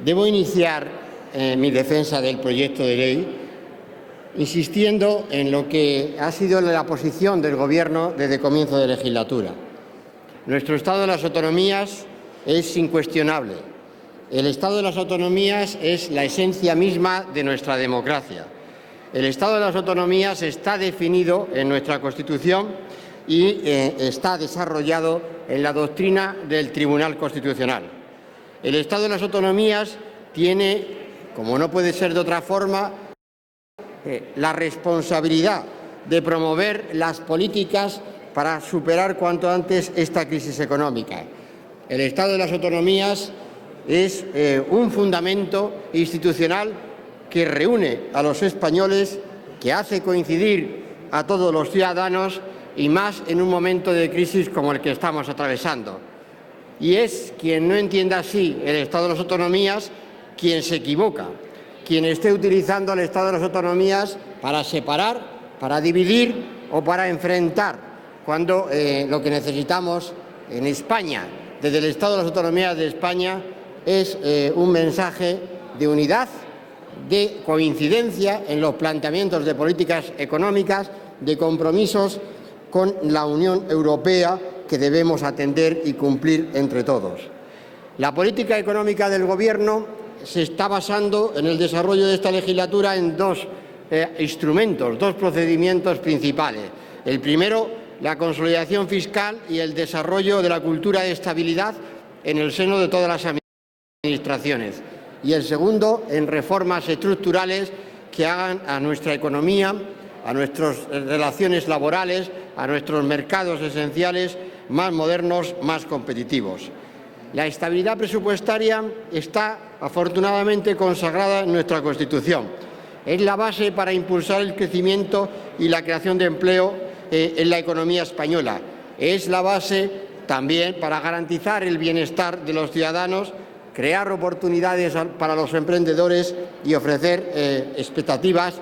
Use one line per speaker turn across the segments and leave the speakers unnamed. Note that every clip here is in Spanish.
Debo iniciar mi defensa del proyecto de ley insistiendo en lo que ha sido la posición del Gobierno desde comienzo de legislatura. Nuestro Estado de las Autonomías es incuestionable. El Estado de las Autonomías es la esencia misma de nuestra democracia. El Estado de las Autonomías está definido en nuestra Constitución y está desarrollado en la doctrina del Tribunal Constitucional. El Estado de las Autonomías tiene, como no puede ser de otra forma, la responsabilidad de promover las políticas para superar cuanto antes esta crisis económica. El Estado de las Autonomías es un fundamento institucional que reúne a los españoles, que hace coincidir a todos los ciudadanos y más en un momento de crisis como el que estamos atravesando. Y es quien no entienda así el Estado de las Autonomías quien se equivoca, quien esté utilizando el Estado de las Autonomías para separar, para dividir o para enfrentar, cuando lo que necesitamos en España, desde el Estado de las Autonomías de España, es un mensaje de unidad, de coincidencia en los planteamientos de políticas económicas, de compromisos con la Unión Europea que debemos atender y cumplir entre todos. La política económica del Gobierno se está basando en el desarrollo de esta legislatura en dos instrumentos, dos procedimientos principales. El primero, la consolidación fiscal y el desarrollo de la cultura de estabilidad en el seno de todas las administraciones. Y el segundo, en reformas estructurales que hagan a nuestra economía, a nuestras relaciones laborales, a nuestros mercados esenciales más modernos, más competitivos. La estabilidad presupuestaria está afortunadamente consagrada en nuestra Constitución. Es la base para impulsar el crecimiento y la creación de empleo en la economía española. Es la base también para garantizar el bienestar de los ciudadanos, crear oportunidades para los emprendedores y ofrecer expectativas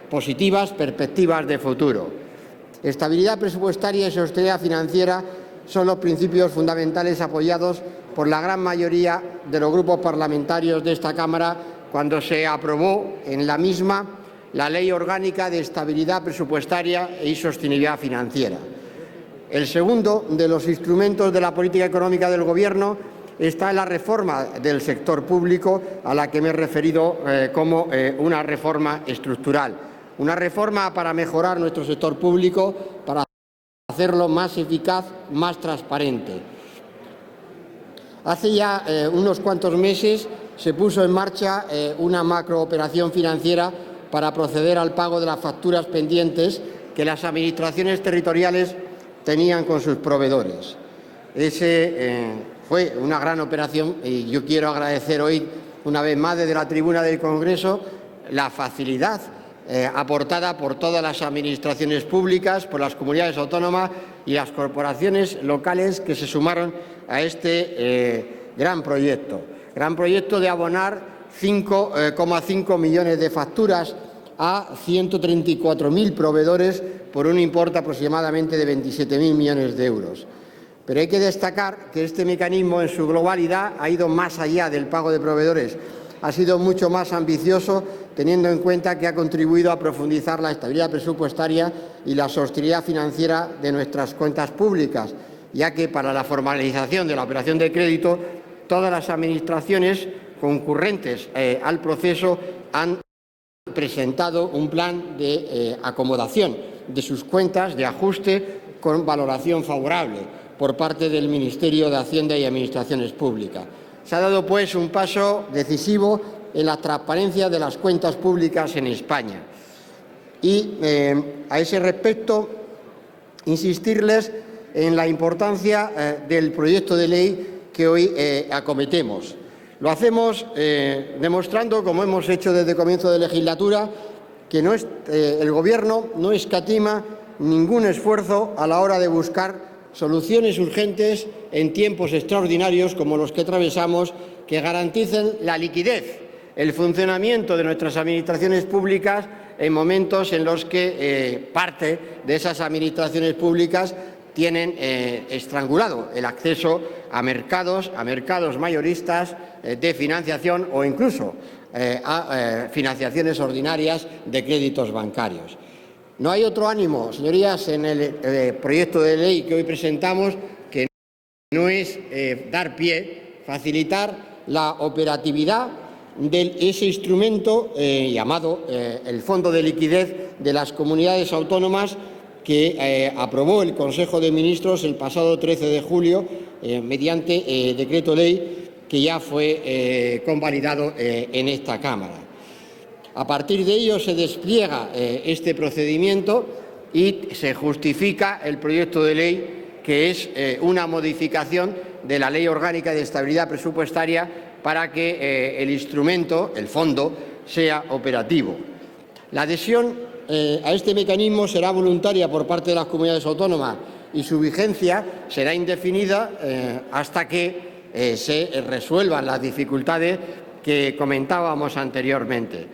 positivas, perspectivas de futuro. Estabilidad presupuestaria y sostenibilidad financiera son los principios fundamentales apoyados por la gran mayoría de los grupos parlamentarios de esta Cámara cuando se aprobó en la misma la Ley Orgánica de Estabilidad Presupuestaria y Sostenibilidad Financiera. El segundo de los instrumentos de la política económica del Gobierno está en la reforma del sector público, a la que me he referido como una reforma estructural. Una reforma para mejorar nuestro sector público, para hacerlo más eficaz, más transparente. Hace ya unos cuantos meses se puso en marcha una macrooperación financiera para proceder al pago de las facturas pendientes que las administraciones territoriales tenían con sus proveedores. Fue una gran operación y yo quiero agradecer hoy, una vez más desde la tribuna del Congreso, la facilidad aportada por todas las administraciones públicas, por las comunidades autónomas y las corporaciones locales que se sumaron a este gran proyecto de abonar 5,5 millones de facturas a 134.000 proveedores por un importe aproximadamente de 27.000 millones de euros. Pero hay que destacar que este mecanismo en su globalidad ha ido más allá del pago de proveedores, ha sido mucho más ambicioso, teniendo en cuenta que ha contribuido a profundizar la estabilidad presupuestaria y la sostenibilidad financiera de nuestras cuentas públicas, ya que para la formalización de la operación de crédito, todas las administraciones concurrentes al proceso han presentado un plan de acomodación de sus cuentas, de ajuste, con valoración favorable por parte del Ministerio de Hacienda y Administraciones Públicas. Se ha dado, pues, un paso decisivo en la transparencia de las cuentas públicas en España. Y a ese respecto, insistirles en la importancia del proyecto de ley que hoy acometemos. Lo hacemos demostrando, como hemos hecho desde comienzo de legislatura, que el Gobierno no escatima ningún esfuerzo a la hora de buscar soluciones urgentes en tiempos extraordinarios como los que atravesamos, que garanticen la liquidez, el funcionamiento de nuestras administraciones públicas en momentos en los que parte de esas administraciones públicas tienen estrangulado el acceso a mercados mayoristas de financiación o incluso a financiaciones ordinarias de créditos bancarios. No hay otro ánimo, señorías, en el proyecto de ley que hoy presentamos que no es dar pie, facilitar la operatividad de ese instrumento llamado el Fondo de Liquidez de las Comunidades Autónomas que aprobó el Consejo de Ministros el pasado 13 de julio mediante decreto ley que ya fue convalidado en esta Cámara. A partir de ello se despliega este procedimiento y se justifica el proyecto de ley, que es una modificación de la Ley Orgánica de Estabilidad Presupuestaria para que el instrumento, el fondo, sea operativo. La adhesión a este mecanismo será voluntaria por parte de las comunidades autónomas y su vigencia será indefinida hasta que se resuelvan las dificultades que comentábamos anteriormente.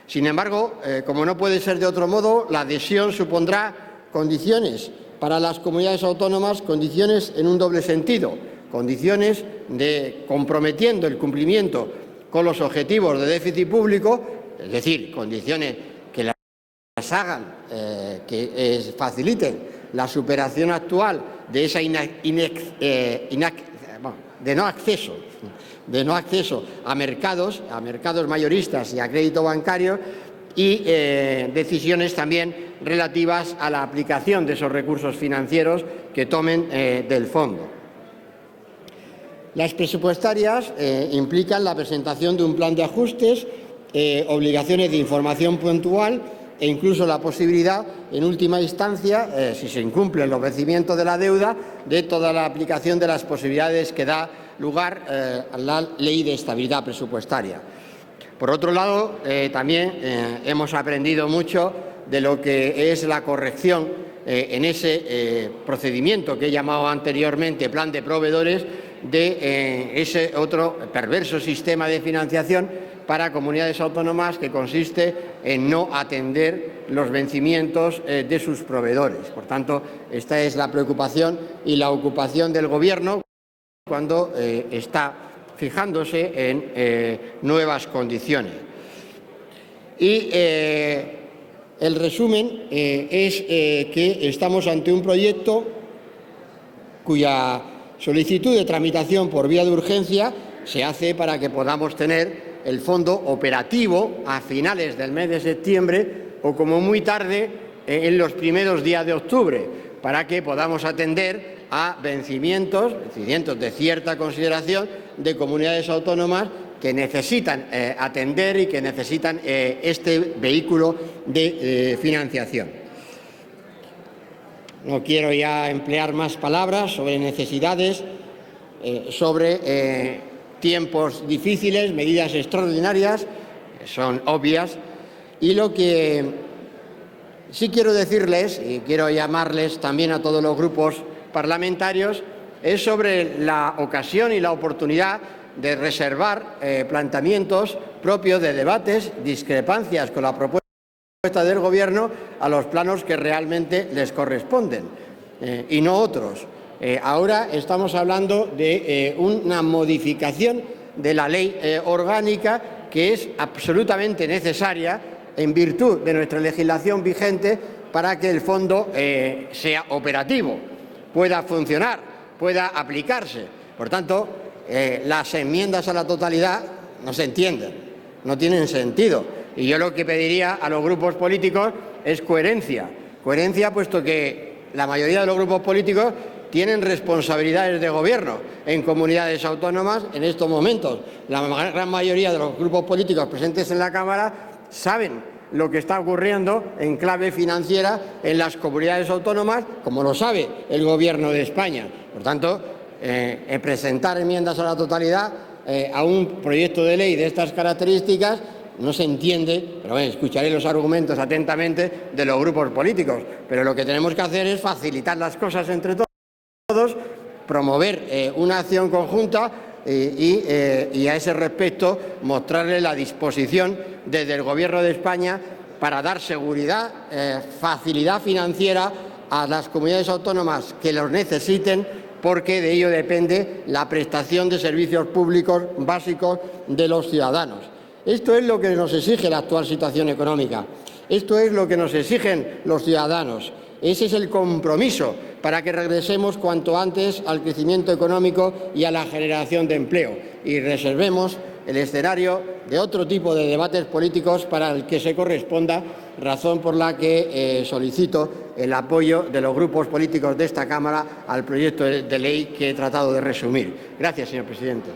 Sin embargo, como no puede ser de otro modo, la adhesión supondrá condiciones para las comunidades autónomas, condiciones en un doble sentido, condiciones de comprometiendo el cumplimiento con los objetivos de déficit público, es decir, condiciones que las hagan, que faciliten la superación actual de esa de no acceso a mercados mayoristas y a crédito bancario, y decisiones también relativas a la aplicación de esos recursos financieros que tomen del fondo. Las presupuestarias implican la presentación de un plan de ajustes, obligaciones de información puntual e incluso la posibilidad, en última instancia, si se incumplen los vencimientos de la deuda, de toda la aplicación de las posibilidades que da lugar a la Ley de Estabilidad Presupuestaria. Por otro lado, también hemos aprendido mucho de lo que es la corrección en ese procedimiento que he llamado anteriormente plan de proveedores, de ese otro perverso sistema de financiación para comunidades autónomas que consiste en no atender los vencimientos de sus proveedores. Por tanto, esta es la preocupación y la ocupación del Gobierno cuando está fijándose en nuevas condiciones. Y el resumen es que estamos ante un proyecto cuya solicitud de tramitación por vía de urgencia se hace para que podamos tener el fondo operativo a finales del mes de septiembre o como muy tarde en los primeros días de octubre, para que podamos atender a vencimientos de cierta consideración de comunidades autónomas que necesitan atender y que necesitan este vehículo de financiación. No quiero ya emplear más palabras sobre necesidades, sobre tiempos difíciles, medidas extraordinarias, son obvias, y lo que sí quiero decirles, y quiero llamarles también a todos los grupos parlamentarios, es sobre la ocasión y la oportunidad de reservar planteamientos propios de debates, discrepancias con la propuesta del Gobierno a los planos que realmente les corresponden y no otros. Ahora estamos hablando de una modificación de la ley orgánica que es absolutamente necesaria en virtud de nuestra legislación vigente para que el fondo sea operativo, pueda funcionar, pueda aplicarse. Por tanto, las enmiendas a la totalidad no se entienden, no tienen sentido. Y yo lo que pediría a los grupos políticos es coherencia. Coherencia, puesto que la mayoría de los grupos políticos tienen responsabilidades de gobierno en comunidades autónomas en estos momentos. La gran mayoría de los grupos políticos presentes en la Cámara saben lo que está ocurriendo en clave financiera en las comunidades autónomas, como lo sabe el Gobierno de España. Por tanto, presentar enmiendas a la totalidad a un proyecto de ley de estas características no se entiende, pero bueno, escucharé los argumentos atentamente de los grupos políticos, pero lo que tenemos que hacer es facilitar las cosas entre todos, promover una acción conjunta y a ese respecto mostrarle la disposición desde el Gobierno de España para dar seguridad, facilidad financiera a las comunidades autónomas que los necesiten, porque de ello depende la prestación de servicios públicos básicos de los ciudadanos. Esto es lo que nos exige la actual situación económica. Esto es lo que nos exigen los ciudadanos. Ese es el compromiso para que regresemos cuanto antes al crecimiento económico y a la generación de empleo, y reservemos el escenario de otro tipo de debates políticos para el que se corresponda, razón por la que solicito el apoyo de los grupos políticos de esta Cámara al proyecto de ley que he tratado de resumir. Gracias, señor presidente.